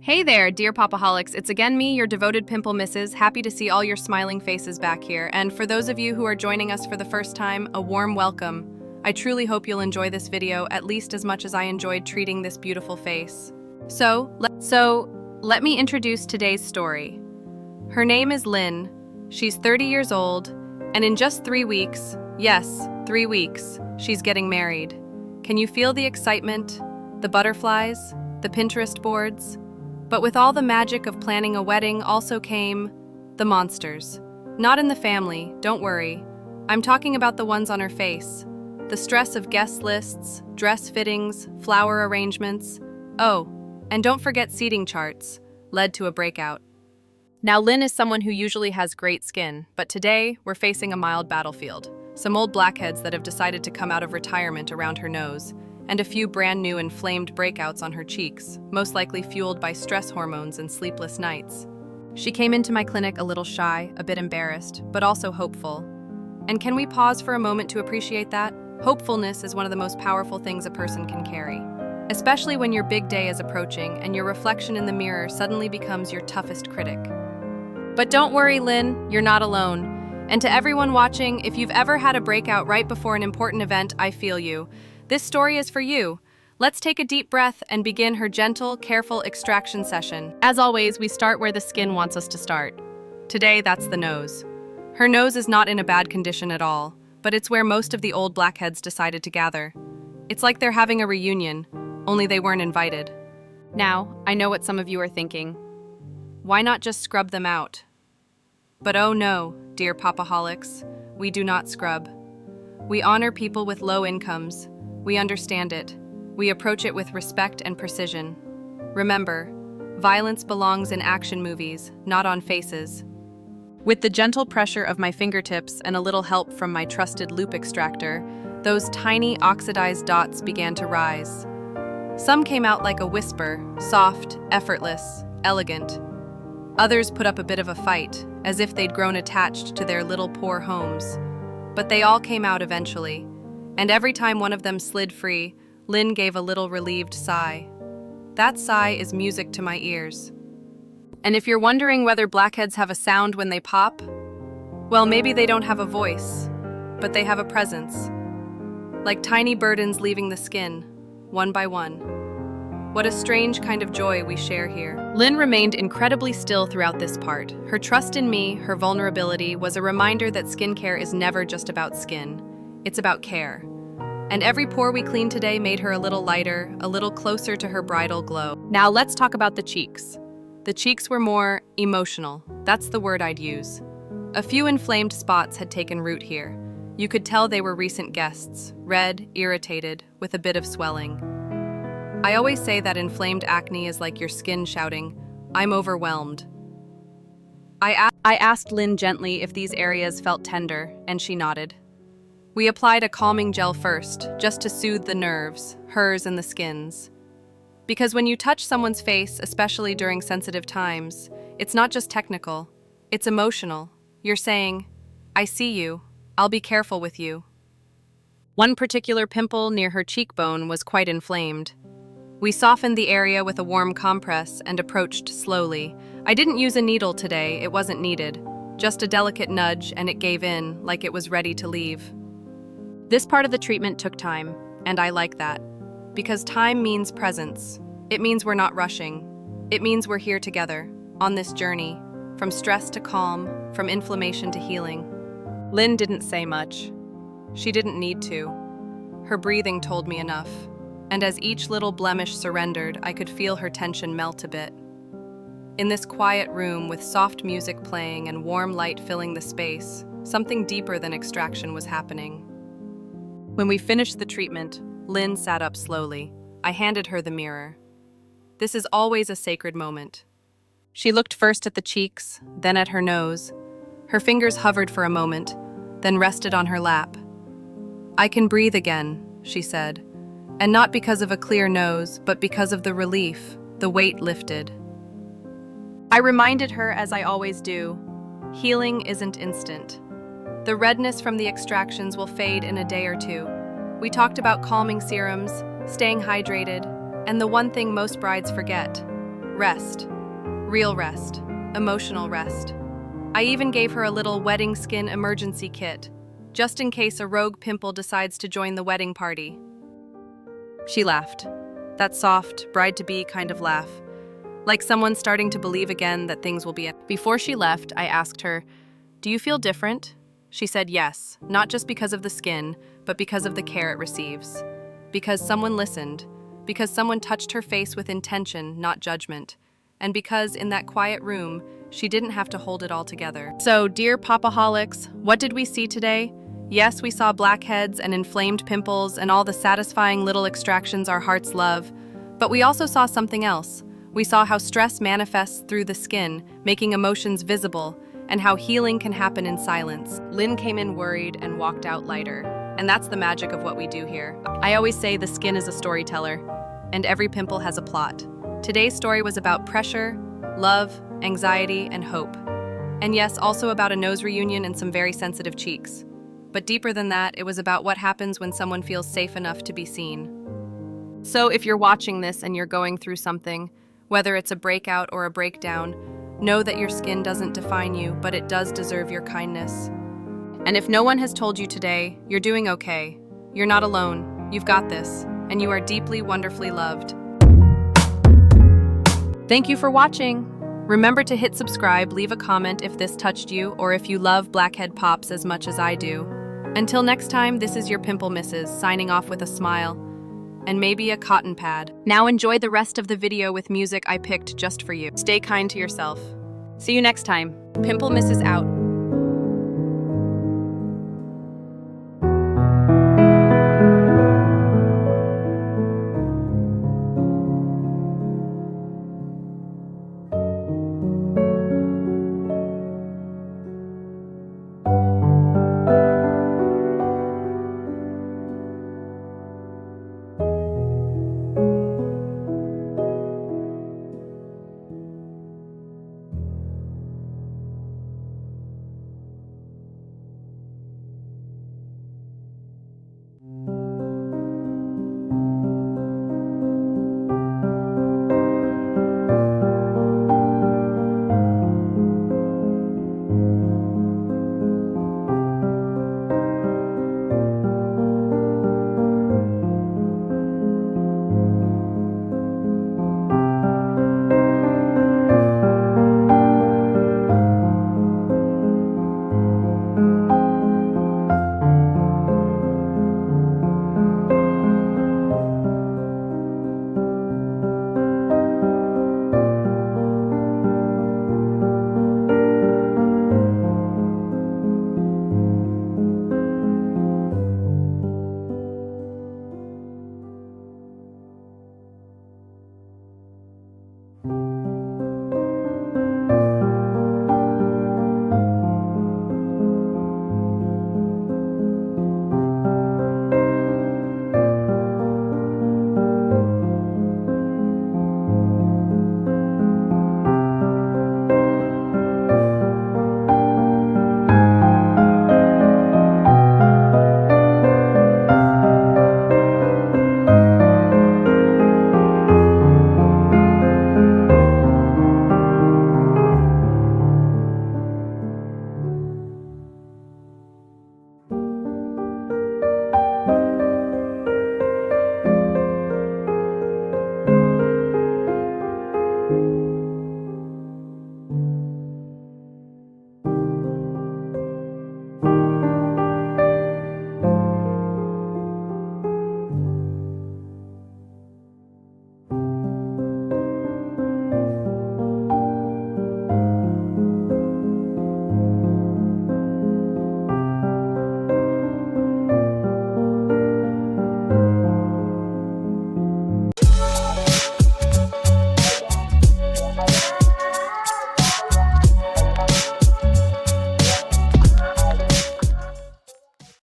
Hey there, dear Popaholics. It's again me, your devoted Pimple Misses. Happy to see all your smiling faces back here. And for those of you who are joining us for the first time, a warm welcome. I truly hope you'll enjoy this video at least as much as I enjoyed treating this beautiful face. So let me introduce today's story. Her name is Lynn. She's 30 years old, and in just 3 weeks, yes, 3 weeks, she's getting married. Can you feel the excitement, the butterflies, the Pinterest boards? But with all the magic of planning a wedding also came the monsters. Not in the family, don't worry. I'm talking about the ones on her face. The stress of guest lists, dress fittings, flower arrangements. Oh, and don't forget seating charts, led to a breakout. Now Lynn is someone who usually has great skin, but today we're facing a mild battlefield. Some old blackheads that have decided to come out of retirement around her nose, and a few brand new inflamed breakouts on her cheeks, most likely fueled by stress hormones and sleepless nights. She came into my clinic a little shy, a bit embarrassed, but also hopeful. And can we pause for a moment to appreciate that? Hopefulness is one of the most powerful things a person can carry, especially when your big day is approaching and your reflection in the mirror suddenly becomes your toughest critic. But don't worry, Lynn, you're not alone. And to everyone watching, if you've ever had a breakout right before an important event, I feel you. This story is for you. Let's take a deep breath and begin her gentle, careful extraction session. As always, we start where the skin wants us to start. Today, that's the nose. Her nose is not in a bad condition at all, but it's where most of the old blackheads decided to gather. It's like they're having a reunion, only they weren't invited. Now, I know what some of you are thinking. Why not just scrub them out? But oh no, dear Popaholics, we do not scrub. We honor people with low incomes. We understand it. We approach it with respect and precision. Remember, violence belongs in action movies, not on faces. With the gentle pressure of my fingertips and a little help from my trusted loop extractor, those tiny oxidized dots began to rise. Some came out like a whisper, soft, effortless, elegant. Others put up a bit of a fight, as if they'd grown attached to their little poor homes. But they all came out eventually. And every time one of them slid free, Lynn gave a little relieved sigh. That sigh is music to my ears. And if you're wondering whether blackheads have a sound when they pop, well, maybe they don't have a voice, but they have a presence. Like tiny burdens leaving the skin, one by one. What a strange kind of joy we share here. Lynn remained incredibly still throughout this part. Her trust in me, her vulnerability, was a reminder that skincare is never just about skin. It's about care. And every pore we cleaned today made her a little lighter, a little closer to her bridal glow. Now let's talk about the cheeks. The cheeks were more emotional. That's the word I'd use. A few inflamed spots had taken root here. You could tell they were recent guests, red, irritated, with a bit of swelling. I always say that inflamed acne is like your skin shouting, "I'm overwhelmed." I asked Lynn gently if these areas felt tender, and she nodded. We applied a calming gel first, just to soothe the nerves, hers and the skin's. Because when you touch someone's face, especially during sensitive times, it's not just technical, it's emotional. You're saying, "I see you, I'll be careful with you." One particular pimple near her cheekbone was quite inflamed. We softened the area with a warm compress and approached slowly. I didn't use a needle today, it wasn't needed. Just a delicate nudge and it gave in, like it was ready to leave. This part of the treatment took time, and I like that. Because time means presence. It means we're not rushing. It means we're here together, on this journey, from stress to calm, from inflammation to healing. Lynn didn't say much. She didn't need to. Her breathing told me enough. And as each little blemish surrendered, I could feel her tension melt a bit. In this quiet room with soft music playing and warm light filling the space, something deeper than extraction was happening. When we finished the treatment, Lynn sat up slowly. I handed her the mirror. This is always a sacred moment. She looked first at the cheeks, then at her nose. Her fingers hovered for a moment, then rested on her lap. "I can breathe again," she said. And not because of a clear nose, but because of the relief, the weight lifted. I reminded her, as I always do, healing isn't instant. The redness from the extractions will fade in a day or two. We talked about calming serums, staying hydrated, and the one thing most brides forget, Rest. Real rest. Emotional rest. I even gave her a little wedding skin emergency kit, just in case a rogue pimple decides to join the wedding party. She laughed. That soft, bride-to-be kind of laugh. Like someone starting to believe again that things will be. Before she left, I asked her, "Do you feel different?" She said yes, not just because of the skin, but because of the care it receives. Because someone listened. Because someone touched her face with intention, not judgment. And because, in that quiet room, she didn't have to hold it all together. So, dear Popaholics, what did we see today? Yes, we saw blackheads and inflamed pimples and all the satisfying little extractions our hearts love. But we also saw something else. We saw how stress manifests through the skin, making emotions visible, and how healing can happen in silence. Lynn came in worried and walked out lighter. And that's the magic of what we do here. I always say the skin is a storyteller, and every pimple has a plot. Today's story was about pressure, love, anxiety, and hope. And yes, also about a nose reunion and some very sensitive cheeks. But deeper than that, it was about what happens when someone feels safe enough to be seen. So if you're watching this and you're going through something, whether it's a breakout or a breakdown, know that your skin doesn't define you, but it does deserve your kindness. And if no one has told you today, you're doing okay. You're not alone. You've got this. And you are deeply, wonderfully loved. Thank you for watching. Remember to hit subscribe, leave a comment if this touched you, or if you love Blackhead Pops as much as I do. Until next time, this is your Pimple Misses, signing off with a smile. And maybe a cotton pad. Now enjoy the rest of the video with music I picked just for you. Stay kind to yourself. See you next time. Pimple Misses out.